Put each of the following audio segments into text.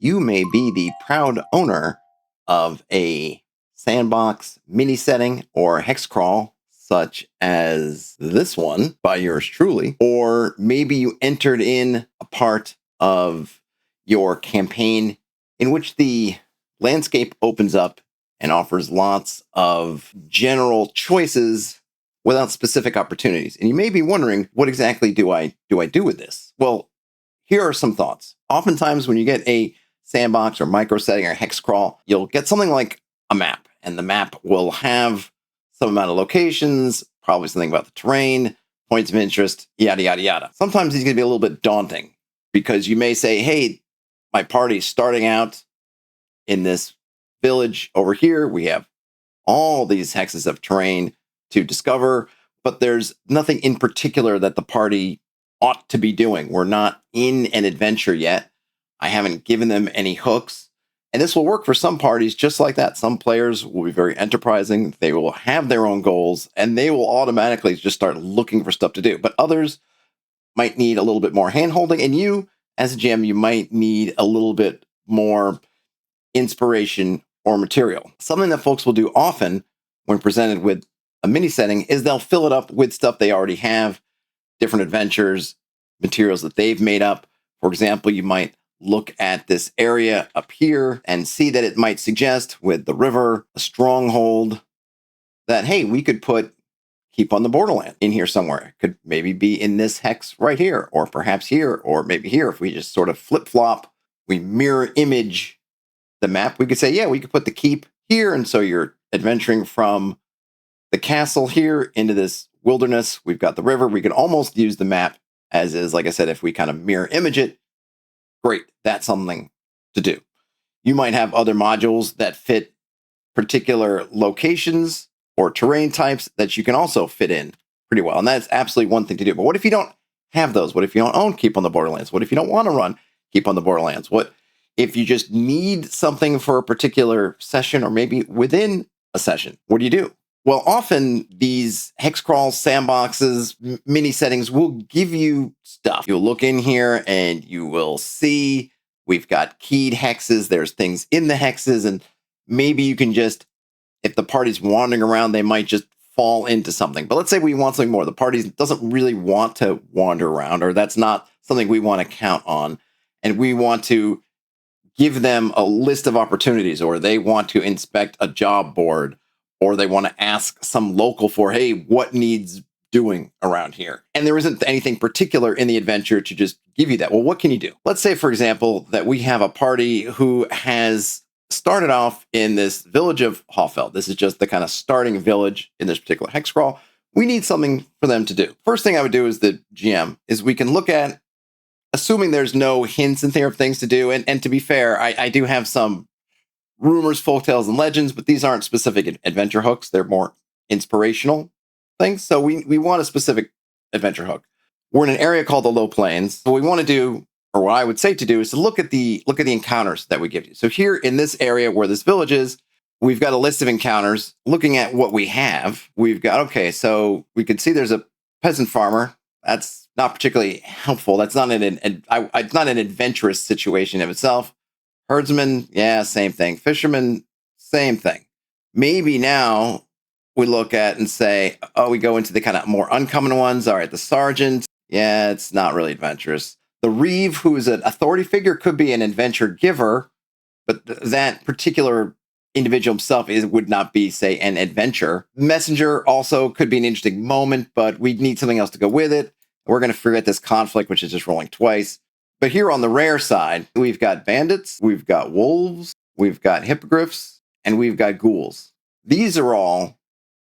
you may be the proud owner of a Sandbox mini setting or hexcrawl, such as this one by yours truly, or maybe you entered in a part of your campaign in which the landscape opens up and offers lots of general choices without specific opportunities. And you may be wondering, what exactly do I do with this? Well, here are some thoughts. Oftentimes when you get a sandbox or micro setting or hex crawl, you'll get something like a map, and the map will have some amount of locations, probably something about the terrain, points of interest, yada, yada, yada. Sometimes these can be a little bit daunting because you may say, hey, my party's starting out in this village over here. We have all these hexes of terrain to discover, but there's nothing in particular that the party ought to be doing. We're not in an adventure yet. I haven't given them any hooks. And this will work for some parties just like that. Some players will be very enterprising. They will have their own goals, and they will automatically just start looking for stuff to do. But others might need a little bit more hand-holding. And you, as a GM, you might need a little bit more inspiration or material. Something that folks will do often when presented with a mini setting is they'll fill it up with stuff they already have, different adventures, materials that they've made up. For example, you might look at this area up here and see that it might suggest with the river, a stronghold, that, hey, we could put Keep on the Borderland in here somewhere. It could maybe be in this hex right here, or perhaps here, or maybe here. If we just sort of flip-flop, we mirror image the map, we could say, yeah, we could put the keep here, and so you're adventuring from the castle here into this wilderness. We've got the river. We could almost use the map as is. Like I said, if we kind of mirror image it, great, that's something to do. You might have other modules that fit particular locations or terrain types that you can also fit in pretty well. And that's absolutely one thing to do. But what if you don't have those? What if you don't own Keep on the Borderlands? What if you don't want to run Keep on the Borderlands? What if you just need something for a particular session or maybe within a session? What do you do? Well, often these hex crawls, sandboxes, mini settings will give you stuff. You'll look in here and you will see we've got keyed hexes. There's things in the hexes, and maybe you can just, if the party's wandering around, they might just fall into something. But let's say we want something more. The party doesn't really want to wander around, or that's not something we want to count on. And we want to give them a list of opportunities, or they want to inspect a job board, or they want to ask some local for, hey, what needs doing around here? And there isn't anything particular in the adventure to just give you that. Well, what can you do? Let's say, for example, that we have a party who has started off in this village of Hoffeld. This is just the kind of starting village in this particular hex crawl. We need something for them to do. First thing I would do as the GM is we can look at, assuming there's no hints in there of things to do, and to be fair, I do have some rumors, folktales, and legends, but these aren't specific adventure hooks. They're more inspirational things. So we want a specific adventure hook. We're in an area called the Low Plains. What we want to do, or what I would say to do, is to look at the encounters that we give you. So here in this area where this village is, we've got a list of encounters. Looking at what we have, we've got, okay, so we can see there's a peasant farmer. That's not particularly helpful. That's not it's not an adventurous situation of itself. Herdsman, yeah, same thing. Fisherman, same thing. Maybe now we look at and say, oh, we go into the kind of more uncommon ones. All right, the sergeant, yeah, it's not really adventurous. The reeve, who is an authority figure, could be an adventure giver, but that particular individual himself would not be, say, an adventure. Messenger also could be an interesting moment, but we need something else to go with it. We're going to forget this conflict, which is just rolling twice. But here on the rare side, we've got bandits, we've got wolves, we've got hippogriffs, and we've got ghouls. These are all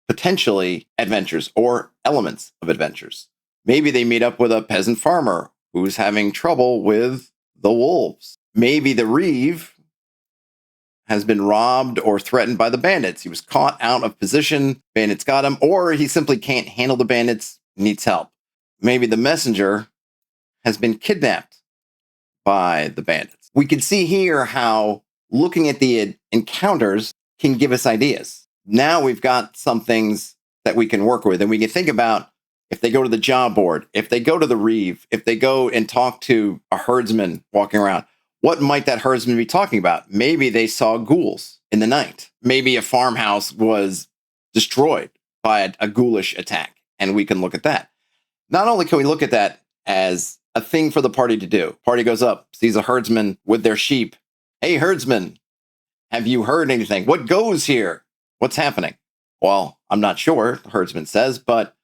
potentially adventures or elements of adventures. Maybe they meet up with a peasant farmer who's having trouble with the wolves. Maybe the reeve has been robbed or threatened by the bandits. He was caught out of position, bandits got him, or he simply can't handle the bandits, needs help. Maybe the messenger has been kidnapped by the bandits. We can see here how looking at the encounters can give us ideas. Now we've got some things that we can work with, and we can think about if they go to the job board, if they go to the reeve, if they go and talk to a herdsman walking around, What might that herdsman be talking about? Maybe they saw ghouls in the night. Maybe a farmhouse was destroyed by a ghoulish attack, and we can look at that. Not only can we look at that as a thing for the party to do. Party goes up, sees a herdsman with their sheep. Hey, herdsman, have you heard anything? What goes here? What's happening? Well, I'm not sure, the herdsman says, but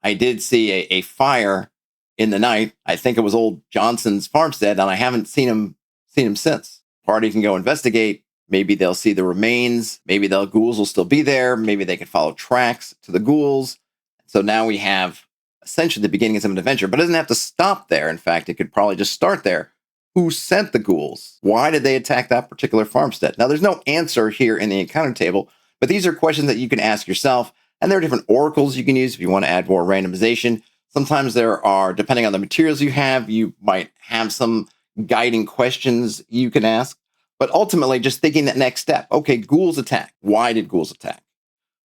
I did see a fire in the night. I think it was old Johnson's farmstead, and I haven't seen him since. Party can go investigate. Maybe they'll see the remains. Maybe the ghouls will still be there. Maybe they can follow tracks to the ghouls. So now we have essentially the beginning of an adventure, but it doesn't have to stop there. In fact, it could probably just start there. Who sent the ghouls? Why did they attack that particular farmstead? Now, there's no answer here in the encounter table, but these are questions that you can ask yourself. And there are different oracles you can use if you want to add more randomization. Sometimes there are, depending on the materials you have, you might have some guiding questions you can ask. But ultimately, just thinking that next step. Okay, ghouls attack. Why did ghouls attack?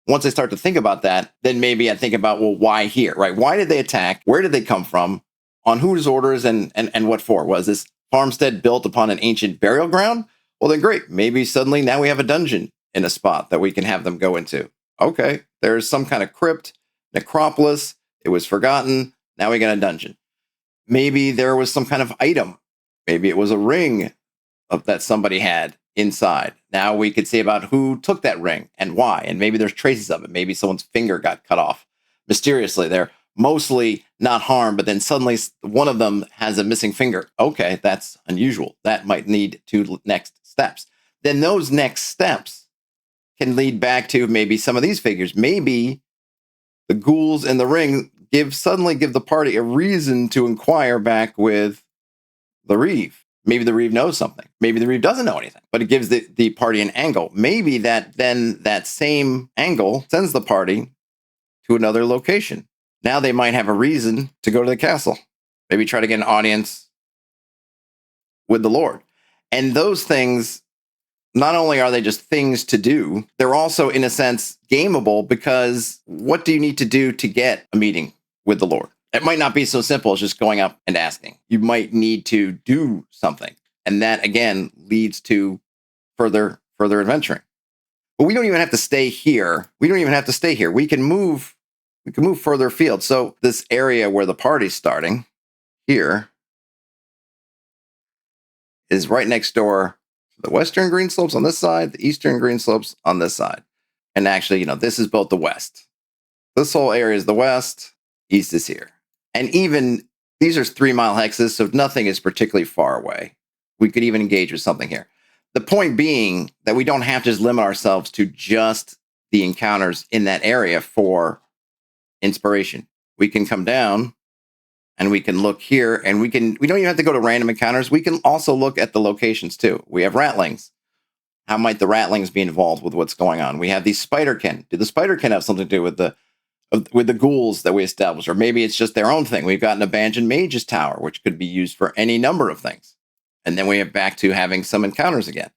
Once I start to think about that, then maybe I think about, well, why here, right? Why did they attack? Where did they come from? On whose orders and what for? Was this farmstead built upon an ancient burial ground? Well, then great. Maybe suddenly now we have a dungeon in a spot that we can have them go into. Okay, there's some kind of crypt, necropolis. It was forgotten. Now we got a dungeon. Maybe there was some kind of item. Maybe it was a ring that somebody had inside. Now we could see about who took that ring and why. And maybe there's traces of it. Maybe someone's finger got cut off mysteriously. They're mostly not harmed, but then suddenly one of them has a missing finger. Okay, that's unusual. That might lead to next steps. Then those next steps can lead back to maybe some of these figures. Maybe the ghouls in the ring suddenly give the party a reason to inquire back with the Reeve. Maybe the Reeve knows something. Maybe the Reeve doesn't know anything, but it gives the party an angle. Maybe that same angle sends the party to another location. Now they might have a reason to go to the castle. Maybe try to get an audience with the Lord. And those things, not only are they just things to do, they're also, in a sense, gameable, because what do you need to do to get a meeting with the Lord? It might not be so simple as just going up and asking. You might need to do something. And that, again, leads to further adventuring. But we don't even have to stay here. We can move further afield. So this area where the party's starting here is right next door to the western green slopes on this side, the eastern green slopes on this side. And actually, this is both the west. This whole area is the west, east is here. And even these are 3-mile hexes, so nothing is particularly far away. We could even engage with something here. The point being that we don't have to just limit ourselves to just the encounters in that area for inspiration. We can come down and we can look here, and we don't even have to go to random encounters. We can also look at the locations too. We have ratlings. How might the ratlings be involved with what's going on? We have these spiderkin. Do the spiderkin have something to do with the ghouls that we established? Or maybe it's just their own thing. We've got an abandoned mage's tower, which could be used for any number of things. And then we have back to having some encounters again.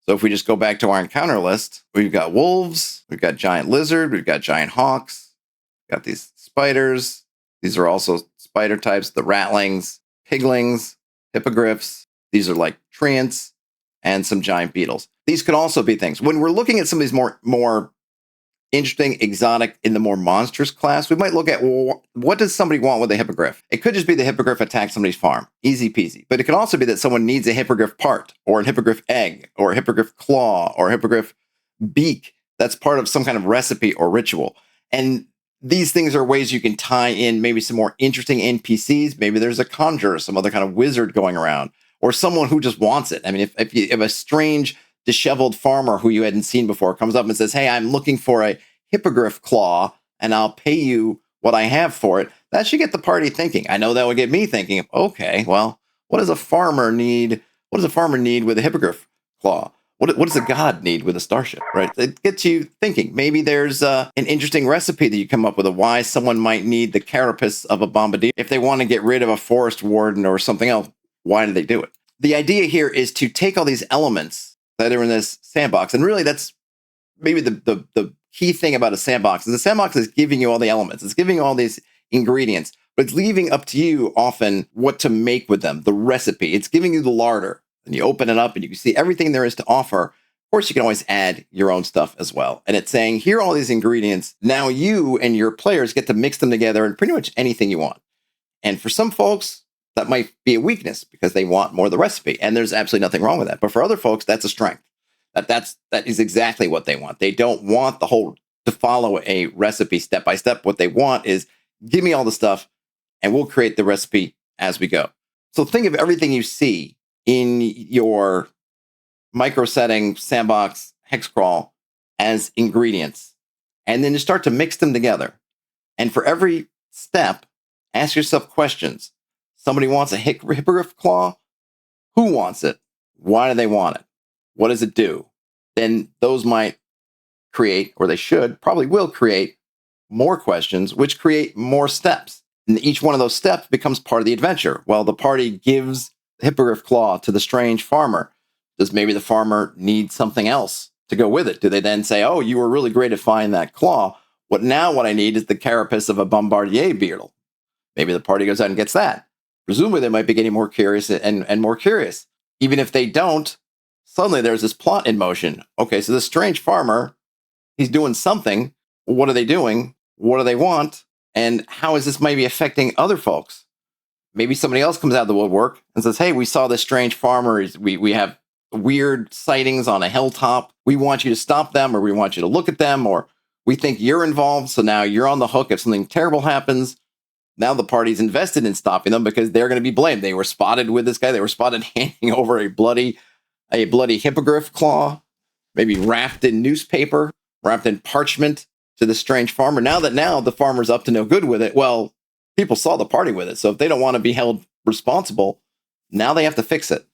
So if we just go back to our encounter list, we've got wolves, we've got giant lizard, we've got giant hawks, we've got these spiders. These are also spider types, the ratlings, piglings, hippogriffs. These are like treants, and some giant beetles. These could also be things. When we're looking at some of these more interesting, exotic, in the more monstrous class, we might look at, well, what does somebody want with a hippogriff? It could just be the hippogriff attacked somebody's farm. Easy peasy. But it could also be that someone needs a hippogriff part, or a hippogriff egg, or a hippogriff claw, or a hippogriff beak. That's part of some kind of recipe or ritual. And these things are ways you can tie in maybe some more interesting NPCs. Maybe there's a conjurer, some other kind of wizard going around, or someone who just wants it. I mean, if a strange, disheveled farmer who you hadn't seen before comes up and says, hey, I'm looking for a hippogriff claw, and I'll pay you what I have for it, that should get the party thinking. I know that would get me thinking, okay, well, what does a farmer need? What does a farmer need with a hippogriff claw? What does a god need with a starship, right? It gets you thinking. Maybe there's an interesting recipe that you come up with of why someone might need the carapace of a bombardier. If they want to get rid of a forest warden or something else, why do they do it? The idea here is to take all these elements that are in this sandbox, and really that's maybe the key thing about a sandbox is the sandbox is giving you all the elements. It's giving you all these ingredients, but it's leaving up to you often what to make with them, the recipe. It's giving you the larder. and you open it up and you can see everything there is to offer. Of course, you can always add your own stuff as well. And it's saying, here are all these ingredients. Now you and your players get to mix them together in pretty much anything you want. And for some folks, that might be a weakness because they want more of the recipe. And there's absolutely nothing wrong with that. But for other folks, that's a strength. That is exactly what they want. They don't want to follow a recipe step by step. What they want is, give me all the stuff and we'll create the recipe as we go. So think of everything you see in your micro setting, sandbox, hexcrawl as ingredients. And then you start to mix them together. And for every step, ask yourself questions. Somebody wants a hippogriff claw. Who wants it? Why do they want it? What does it do? Then those might create, or they should, probably will create more questions, which create more steps. And each one of those steps becomes part of the adventure. Well, the party gives the hippogriff claw to the strange farmer. Does maybe the farmer need something else to go with it? Do they then say, oh, you were really great at finding that claw. What I need is the carapace of a bombardier beetle. Maybe the party goes out and gets that. Presumably, they might be getting more curious and more curious. Even if they don't, suddenly there's this plot in motion. Okay, so this strange farmer, he's doing something. What are they doing? What do they want? And how is this maybe affecting other folks? Maybe somebody else comes out of the woodwork and says, hey, we saw this strange farmer. We have weird sightings on a hilltop. We want you to stop them, or we want you to look at them, or we think you're involved. So now you're on the hook if something terrible happens. Now the party's invested in stopping them because they're going to be blamed. They were spotted with this guy. They were spotted handing over a bloody hippogriff claw, maybe wrapped in newspaper, wrapped in parchment to the strange farmer. Now the farmer's up to no good with it, well, people saw the party with it. So if they don't want to be held responsible, now they have to fix it.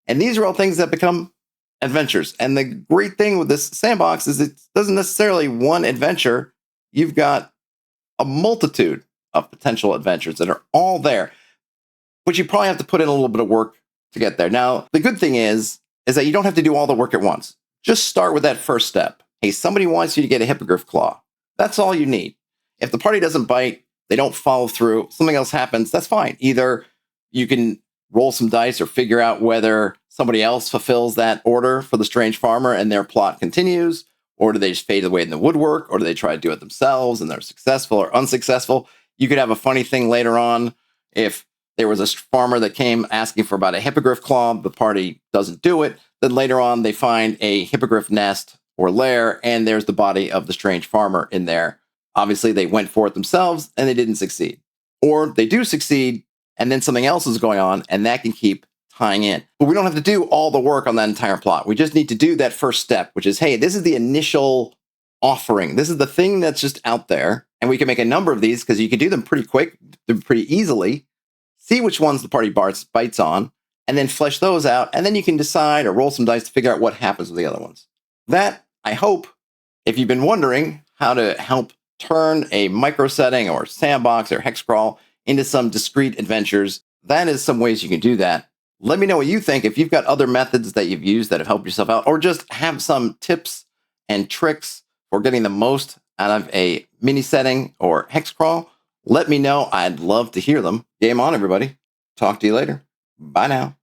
And these are all things that become adventures. And the great thing with this sandbox is it doesn't necessarily one adventure. You've got a multitude of potential adventures that are all there, but you probably have to put in a little bit of work to get there. Now, the good thing is that you don't have to do all the work at once. Just start with that first step. Hey, somebody wants you to get a hippogriff claw. That's all you need. If the party doesn't bite, they don't follow through, something else happens, that's fine. Either you can roll some dice or figure out whether somebody else fulfills that order for the strange farmer and their plot continues, or do they just fade away in the woodwork, or do they try to do it themselves and they're successful or unsuccessful? You could have a funny thing later on. If there was a farmer that came asking for about a hippogriff claw, the party doesn't do it. Then later on, they find a hippogriff nest or lair, and there's the body of the strange farmer in there. Obviously, they went for it themselves, and they didn't succeed. Or they do succeed, and then something else is going on, and that can keep tying in. But we don't have to do all the work on that entire plot. We just need to do that first step, which is, hey, this is the initial offering. This is the thing that's just out there. And we can make a number of these because you can do them pretty quick, pretty easily. See which ones the party bites on, and then flesh those out. And then you can decide or roll some dice to figure out what happens with the other ones. That, I hope, if you've been wondering how to help turn a micro setting or sandbox or hexcrawl into some discrete adventures, that is some ways you can do that. Let me know what you think. If you've got other methods that you've used that have helped yourself out, or just have some tips and tricks for getting the most out of a mini setting or hexcrawl, let me know. I'd love to hear them. Game on, everybody. Talk to you later. Bye now.